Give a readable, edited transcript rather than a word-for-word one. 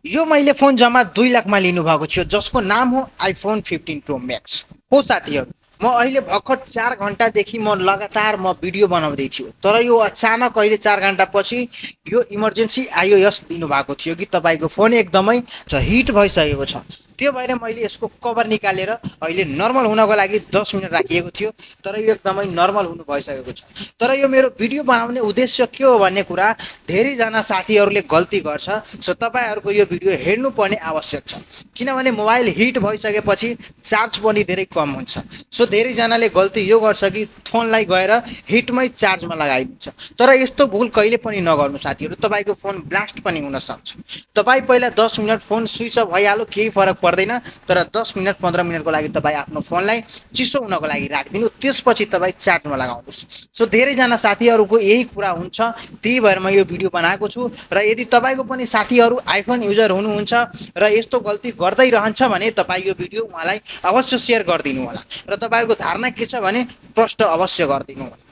यो मैले फोन जम्मा 2 लाखमा लिनुभएको थियो, जसको नाम हो आइफोन 15 प्रो म्याक्स हो साथीहरू। म अहिले भर्खर 4 घन्टादेखि म लगातार भिडियो बनाउँदै थियो, तर यो अचानक अहिले 4 घन्टापछि यो इमर्जेन्सी आइओएस दिनुभएको थियो कि तपाईँको फोन एकदमै हिट भइसकेको छ। त्यो भएर मैले यसको कभर निकालेर अहिले नर्मल हुनको लागि 10 मिनट राखिएको थियो, तर यो एकदमै नर्मल हुनु भइसकेको छ। तर यो मेरो भिडियो बनाउने उद्देश्य के हो भन्ने कुरा धेरैजना साथीहरूले गल्ती गर्छ। सो तपाईँहरूको यो भिडियो हेर्नुपर्ने आवश्यक छ, किनभने मोबाइल हिट भइसकेपछि चार्ज पनि धेरै कम हुन्छ। सो धेरैजनाले गल्ती यो गर्छ कि फोनलाई गएर हिटमै चार्जमा लगाइदिन्छ, तर यस्तो भुल कहिले पनि नगर्नु साथीहरू, तपाईँको फोन ब्लास्ट पनि हुनसक्छ। तपाईँ पहिला 10 मिनट फोन स्विच अफ भइहाल्यो, केही फरक पर्दैन, तर 10 मिनट 15 मिनटको लागि तपाईँ आफ्नो फोनलाई चिसो हुनको लागि राखिदिनु, त्यसपछि तपाईँ चार्जमा लगाउनुहोस्। सो धेरैजना साथीहरूको यही कुरा हुन्छ, त्यही भएर म यो भिडियो बनाएको छु। र यदि तपाईँको पनि साथीहरू आइफोन युजर हुनुहुन्छ र यस्तो गल्ती गर्दै रहन्छ भने तपाईँ यो भिडियो उहाँलाई अवश्य सेयर गरिदिनु होला, र तपाईँहरूको धारणा के छ भने प्रश्न अवश्य गरिदिनु होला।